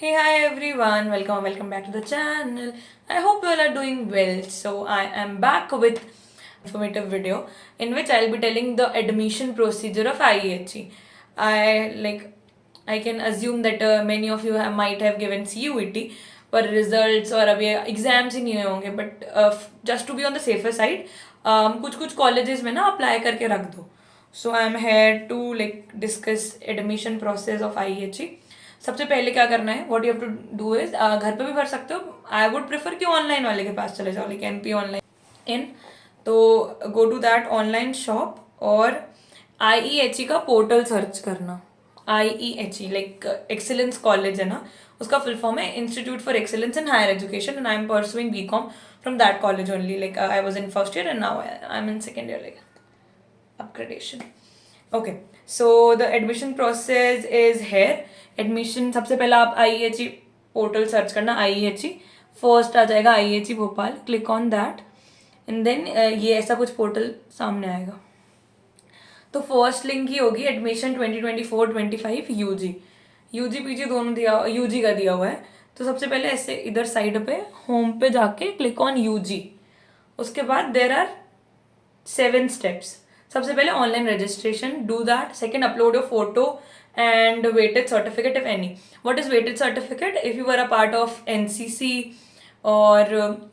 Hey, hi everyone, welcome back to the channel. I hope you all are doing well. So, I am back with informative video in which I'll be telling the admission procedure of IEHE. I can assume that many of you might have given CUET पर results और अभी exams ही नहीं हुए होंगे but just to be on the safer side कुछ कुछ colleges में ना अप्लाई करके रख दो. So I am here to like discuss admission process of IEHE. सबसे पहले क्या करना है, what you have to do is घर पे भी भर सकते हो. आई वुड प्रेफर कि ऑनलाइन वाले के पास चले जाओ, लाइक NP ऑनलाइन इन. तो go to that online shop और IEHE का पोर्टल सर्च करना. IEHE लाइक एक्सीलेंस कॉलेज है ना, उसका फुल फॉर्म है institute for excellence in higher education and I am pursuing BCom from that college only. Like I was in first year and now I am in second year, like upgradation. Okay, so the admission process is here. Admission सबसे पहला आप IEHE portal search करना. IEHE first आ जाएगा, IEHE Bhopal. Click on that and then ये ऐसा कुछ portal सामने आएगा. तो फर्स्ट लिंक ही होगी एडमिशन 2024-25 यूजी PG दोनों दिया, UG का दिया हुआ है. तो सबसे पहले ऐसे इधर साइड पे होम पे जाके क्लिक ऑन UG. उसके बाद देर आर 7 स्टेप्स. सबसे पहले online registration, do that. Second, upload your photo and weighted certificate if any. What is weighted certificate? If you were a part of NCC or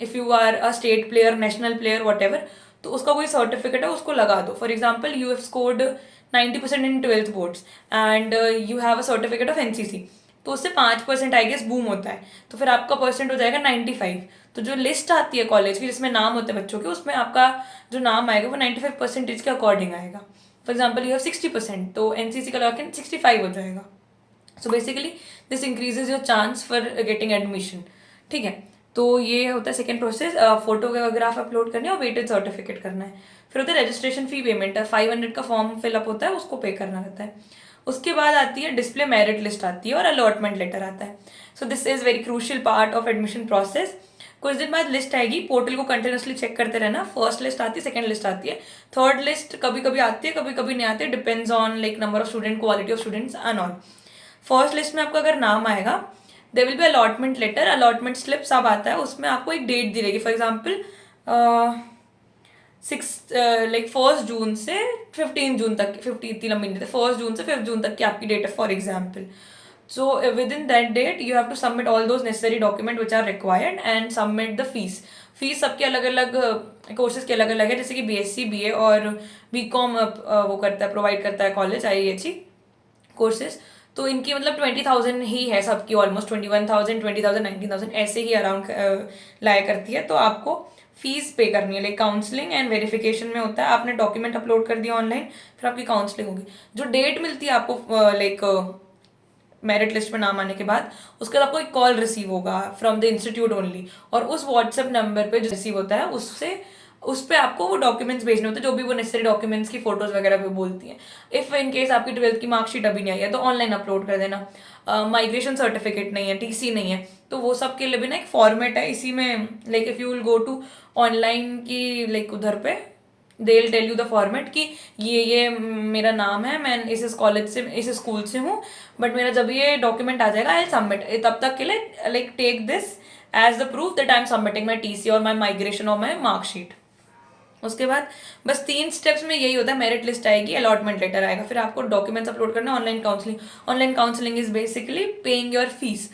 if you are a state player, national player, whatever, तो उसका कोई certificate है उसको लगा दो. For example you have scored 90% in 12th boards and you have a certificate of NCC, तो उससे 5% I guess boom होता है, तो फिर आपका परसेंट हो जाएगा 95. तो जो लिस्ट आती है कॉलेज की जिसमें नाम होते हैं बच्चों के, उसमें आपका जो नाम आएगा वो 95% के अकॉर्डिंग आएगा. फॉर एग्जाम्पल यू हैव 60%, तो NCC का लगा के 65 हो जाएगा. So basically this increases your chance for getting admission. ठीक है, तो ये होता है सेकेंड प्रोसेस. फोटोग्राफ अपलोड करनी है और वेटेड सर्टिफिकेट करना है. फिर होता है रजिस्ट्रेशन फी पेमेंट है, 500 का फॉर्म फिलअप होता है, उसको पे करना रहता है. उसके बाद आती है डिस्प्ले मेरिट लिस्ट आती है और अलॉटमेंट लेटर आता है. So this is very crucial part of admission process. कुछ दिन बाद लिस्ट आएगी, पोर्टल को कंटिन्यूसली चेक करते रहना. फर्स्ट लिस्ट आती है, सेकंड लिस्ट आती है, थर्ड लिस्ट कभी कभी आती है, कभी कभी नहीं आती है, depends on like number of student, quality of students and all. First list में आपका अगर नाम आएगा, there will be allotment letter, allotment slip सब आता है. उसमें आपको एक डेट दी रहेगी. फॉर एग्जाम्पल 1 जून से 15 जून तक, 15 इतनी लंबी नहीं, 1 जून से 5 जून तक की आपकी डेट है for example. So within that date you have to submit all those necessary documents which are required and submit the fees. Fees सबके अलग अलग कोर्सेज के अलग अलग है, जैसे कि BSc BA और BCom वो करता है, प्रोवाइड करता है कॉलेज IEHE कोर्सेज. तो इनकी मतलब 20,000 ही है सबकी, ऑलमोस्ट 21,000, 20,000, 19,000 ऐसे ही अराउंड लाया करती है. तो आपको फीस पे करनी है. लाइक काउंसलिंग एंड वेरिफिकेशन में होता है, आपने डॉक्यूमेंट अपलोड कर दिया ऑनलाइन, फिर आपकी काउंसलिंग होगी. जो डेट मिलती है आपको लाइक मेरिट लिस्ट में नाम आने के बाद, उसके बाद आपको एक कॉल रिसीव होगा फ्रॉम द इंस्टीट्यूट ओनली, और उस व्हाट्सएप नंबर पे जो रिसीव होता है उससे उस पर आपको वो डॉक्यूमेंट्स भेजने होते हैं, जो भी वो नेसेसरी डॉक्यूमेंट्स की फोटोज वगैरह भी बोलती हैं. इफ़ इन केस आपकी 12th की मार्कशीट अभी नहीं आई है तो ऑनलाइन अपलोड कर देना. माइग्रेशन सर्टिफिकेट नहीं है, TC नहीं है, तो वो सब के लिए भी ना एक फॉर्मेट है. इसी में like if you will go to online की लाइक उधर पे they will tell you the format कि ये मेरा नाम है, मैं इस कॉलेज से, इस स्कूल से हूँ, बट मेरा जब ये डॉक्यूमेंट आ जाएगा आई सबमिट. तब तक के लिए like take this as the proof that I am submitting my TC और माई माइग्रेशन और माई मार्कशीट. उसके बाद बस 3 स्टेप्स में यही होता है. मेरिट लिस्ट आएगी, अलॉटमेंट लेटर आएगा, फिर आपको डॉक्यूमेंट्स अपलोड करना, online counselling. Online counselling is basically paying your fees.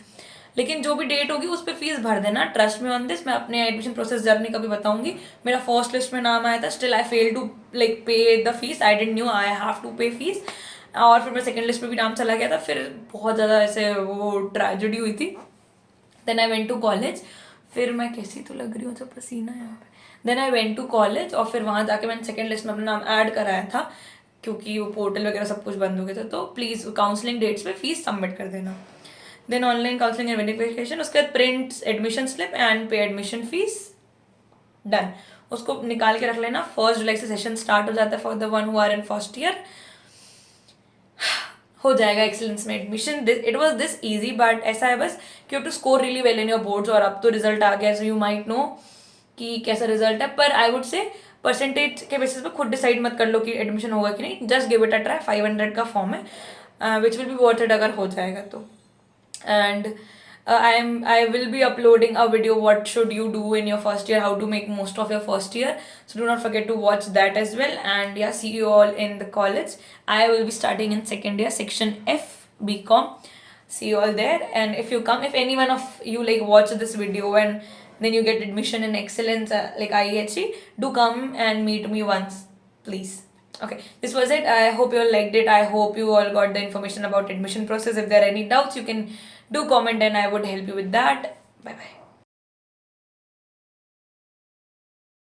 लेकिन जो भी डेट होगी उस पर फीस भर देना. ट्रस्ट में ऑन दिस. मैं अपने एडमिशन प्रोसेस जर्नी का भी बताऊंगी. मेरा फर्स्ट लिस्ट में नाम आया था, still I fail to like pay the fees. I didn't knew I have to pay fees. और फिर मेरा सेकंड लिस्ट में भी नाम चला गया था. फिर बहुत ज़्यादा ऐसे वो ट्रेजेडी हुई थी. Then I went to college. फिर मैं कैसी तो लग रही हूँ, जब पसीना है यहाँ पे. Then I went to college और फिर वहाँ जाके मैंने सेकंड लिस्ट में अपना नाम ऐड कराया था, क्योंकि वो पोर्टल वगैरह सब कुछ बंद हो गया था. तो प्लीज़ काउंसलिंग डेट्स पे फीस सबमिट कर देना. Then online counselling and verification, उसके बाद print admission slip and pay admission fees. Done. उसको निकाल के रख लेना. 1 जुलाई से सेशन स्टार्ट हो जाता है for the one who are in first year. हो जाएगा एक्सीलेंस में admission. It was this easy, but ऐसा है बस कि you to score really well in your boards. और अब तो रिजल्ट आ गया, सो यू माइट नो कि कैसा रिजल्ट है. पर आई वुड से परसेंटेज के बेसिस पे खुद डिसाइड मत कर लो कि एडमिशन होगा कि नहीं. Just give it a try. 500 का फॉर्म है, which will be worth it अगर हो जाएगा तो. and I will be uploading a video what should you do in your first year, how to make most of your first year. So do not forget to watch that as well. And yeah, see you all in the college. I will be starting in second year, section F, BCom. See you all there. And if you come, if any one of you like watch this video and then you get admission in excellence like IEHE, do come and meet me once, please. Okay, this was it. I hope you all liked it. I hope you all got the information about admission process. If there are any doubts, you can do comment and I would help you with that. Bye bye.